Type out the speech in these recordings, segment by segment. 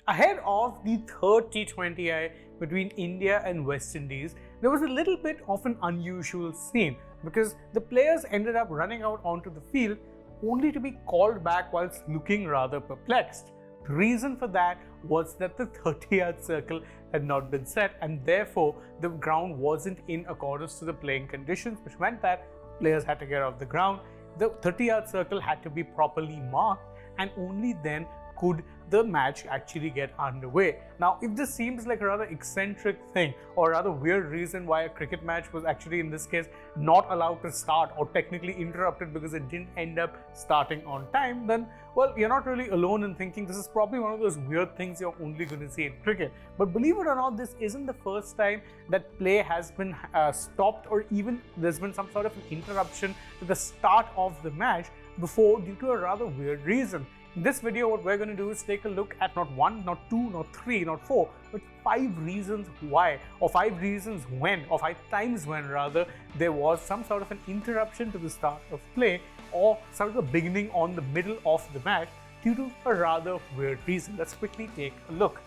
Ahead of the third T20I between India and West Indies, there was a little bit of an unusual scene because the players ended up running out onto the field only to be called back whilst looking rather perplexed. The reason for that was that the 30-yard circle had not been set and therefore the ground wasn't in accordance to the playing conditions, which meant that players had to get off the ground. The 30-yard circle had to be properly marked and only then could the match actually get underway. Now, if this seems like a rather eccentric thing or a rather weird reason why a cricket match was actually in this case not allowed to start or technically interrupted because it didn't end up starting on time, then well, you're not really alone in thinking this is probably one of those weird things you're only going to see in cricket. But believe it or not, this isn't the first time that play has been stopped or even there's been some sort of an interruption to the start of the match before due to a rather weird reason. In this video, what we're going to do is take a look at not one, not two, not three, not four, but 5 reasons why, or 5 reasons when, or 5 times when rather, there was some sort of an interruption to the start of play or sort of the beginning on the middle of the match due to a rather weird reason. Let's quickly take a look.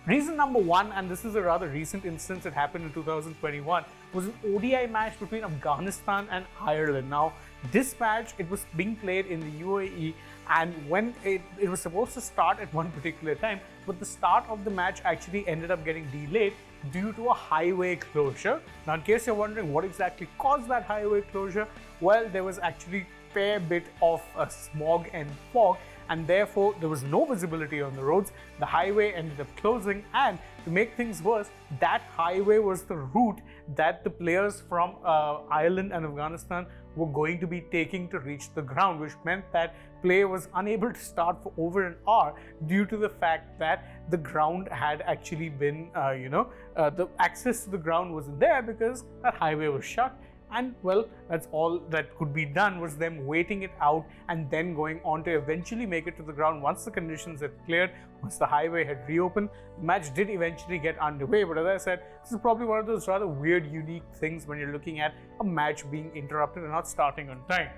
Reason number 1, and this is a rather recent instance that happened in 2021, was an ODI match between Afghanistan and Ireland. Now, this match, it was being played in the UAE, and when it was supposed to start at one particular time, but the start of the match actually ended up getting delayed due to a highway closure. Now, in case you're wondering what exactly caused that highway closure, well, there was actually a fair bit of smog and fog, and therefore there was no visibility on the roads. The highway ended up closing, and to make things worse, that highway was the route that the players from Ireland and Afghanistan were going to be taking to reach the ground, which meant that play was unable to start for over an hour due to the fact that the ground had actually been, the access to the ground wasn't there because that highway was shut. And well, that's all that could be done was them waiting it out and then going on to eventually make it to the ground once the conditions had cleared, once the highway had reopened. The match did eventually get underway, but as I said, this is probably one of those rather weird, unique things when you're looking at a match being interrupted and not starting on time.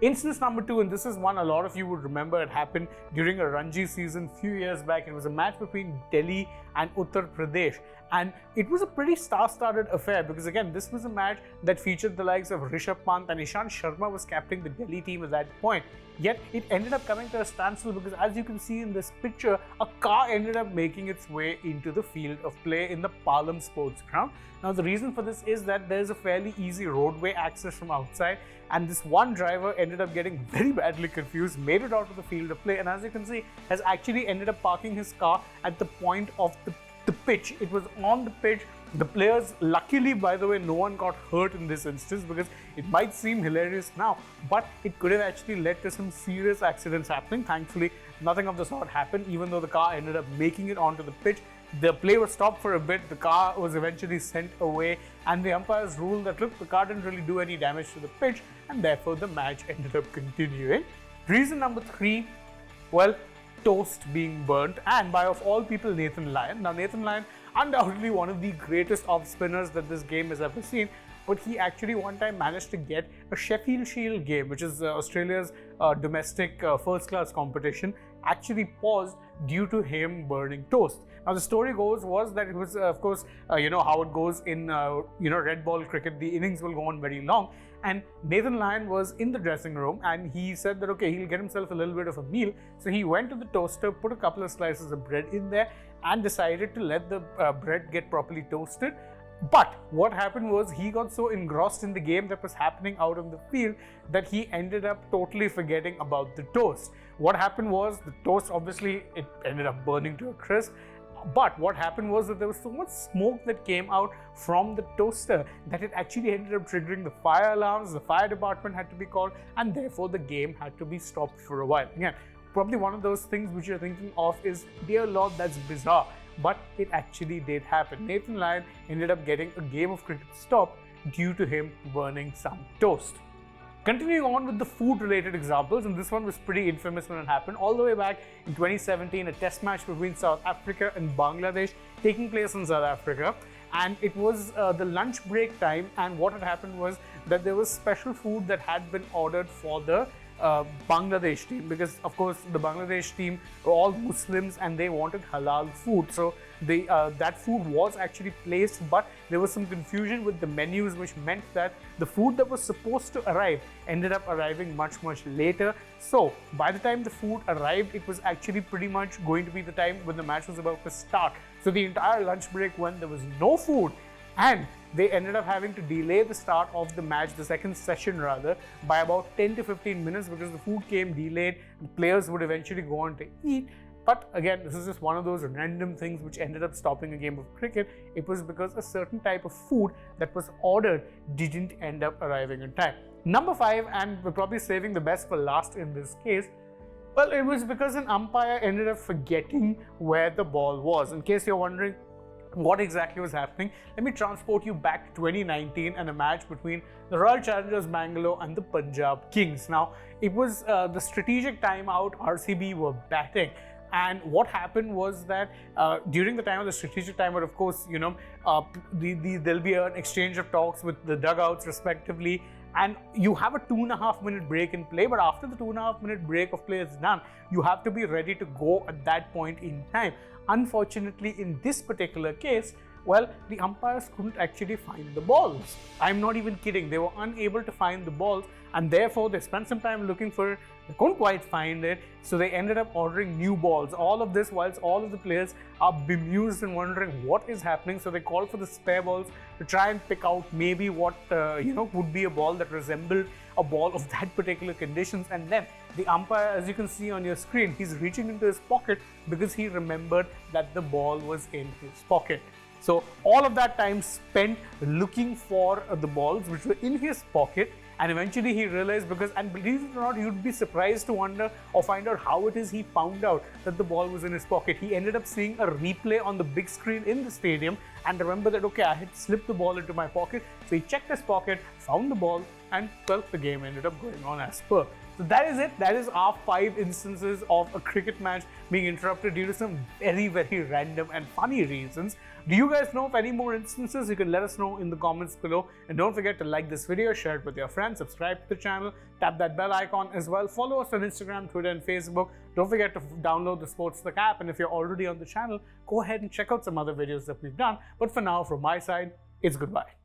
Instance number 2, and this is one a lot of you would remember, it happened during a Ranji season a few years back. It was a match between Delhi and Uttar Pradesh, and it was a pretty star-studded affair because again, this was a match that featured the likes of Rishabh Pant and Ishant Sharma was captaining the Delhi team at that point. Yet it ended up coming to a standstill because, as you can see in this picture, a car ended up making its way into the field of play in the Palam Sports Ground. Now, the reason for this is that there's a fairly easy roadway access from outside, and this one driver ended up getting very badly confused, made it out of the field of play, and as you can see, has actually ended up parking his car at the point of the pitch. It was on the pitch. The players, luckily, by the way, no one got hurt in this instance because it might seem hilarious now, but it could have actually led to some serious accidents happening. Thankfully, nothing of the sort happened, even though the car ended up making it onto the pitch. The play was stopped for a bit, the car was eventually sent away, and the umpires ruled that, look, the car didn't really do any damage to the pitch, and therefore the match ended up continuing. Reason number 3, well, toast being burnt, and by of all people, Nathan Lyon. Now, Nathan Lyon, undoubtedly one of the greatest off spinners that this game has ever seen, but he actually one time managed to get a Sheffield Shield game, which is Australia's domestic first-class competition, actually paused due to him burning toast. Now, the story was that it was, of course, how it goes in, red ball cricket, the innings will go on very long. And Nathan Lyon was in the dressing room and he said that, okay, he'll get himself a little bit of a meal. So he went to the toaster, put a couple of slices of bread in there and decided to let the bread get properly toasted. But what happened was he got so engrossed in the game that was happening out on the field that he ended up totally forgetting about the toast. What happened was the toast, obviously, it ended up burning to a crisp. But what happened was that there was so much smoke that came out from the toaster that it actually ended up triggering the fire alarms. The fire department had to be called, and therefore the game had to be stopped for a while. Again, probably one of those things which you're thinking of is, dear Lord, that's bizarre. But it actually did happen. Nathan Lyon ended up getting a game of cricket stopped due to him burning some toast. Continuing on with the food-related examples, and this one was pretty infamous when it happened. All the way back in 2017, a test match between South Africa and Bangladesh taking place in South Africa. And it was the lunch break time, and what had happened was that there was special food that had been ordered for the Bangladesh team, because of course the Bangladesh team were all Muslims and they wanted halal food. So that food was actually placed, but there was some confusion with the menus, which meant that the food that was supposed to arrive ended up arriving much later. So by the time the food arrived, it was actually pretty much going to be the time when the match was about to start. So the entire lunch break went, there was no food, and they ended up having to delay the start of the match, the second session rather, by about 10 to 15 minutes because the food came delayed. The players would eventually go on to eat. But again, this is just one of those random things which ended up stopping a game of cricket. It was because a certain type of food that was ordered didn't end up arriving in time. Number 5, and we're probably saving the best for last in this case, well, it was because an umpire ended up forgetting where the ball was. In case you're wondering what exactly was happening, let me transport you back to 2019 and a match between the Royal Challengers Bangalore and the Punjab Kings. Now, it was the strategic timeout. RCB were batting. And what happened was that during the time of the strategic timeout, of course, there'll be an exchange of talks with the dugouts respectively, and you have a 2.5 minute break in play. But after the 2.5 minute break of play is done, you have to be ready to go at that point in time. Unfortunately, in this particular case, well, the umpires couldn't actually find the balls. I'm not even kidding. They were unable to find the balls, and therefore they spent some time looking for it. They couldn't quite find it, so they ended up ordering new balls. All of this whilst all of the players are bemused and wondering what is happening. So they called for the spare balls to try and pick out maybe what would be a ball that resembled a ball of that particular conditions. And then the umpire, as you can see on your screen, he's reaching into his pocket because he remembered that the ball was in his pocket. So all of that time spent looking for the balls which were in his pocket, and eventually he realized, because, and believe it or not, you'd be surprised to wonder or find out how it is he found out that the ball was in his pocket. He ended up seeing a replay on the big screen in the stadium and remembered that, okay, I had slipped the ball into my pocket. So he checked his pocket, found the ball, and well, the game ended up going on as per. So that is it. That is our 5 instances of a cricket match being interrupted due to some very random and funny reasons. Do you guys know of any more instances? You can let us know in the comments below. And don't forget to like this video, share it with your friends, subscribe to the channel, tap that bell icon as well. Follow us on Instagram, Twitter, and Facebook. Don't forget to download the Sportslick app. And if you're already on the channel, go ahead and check out some other videos that we've done. But for now, from my side, it's goodbye.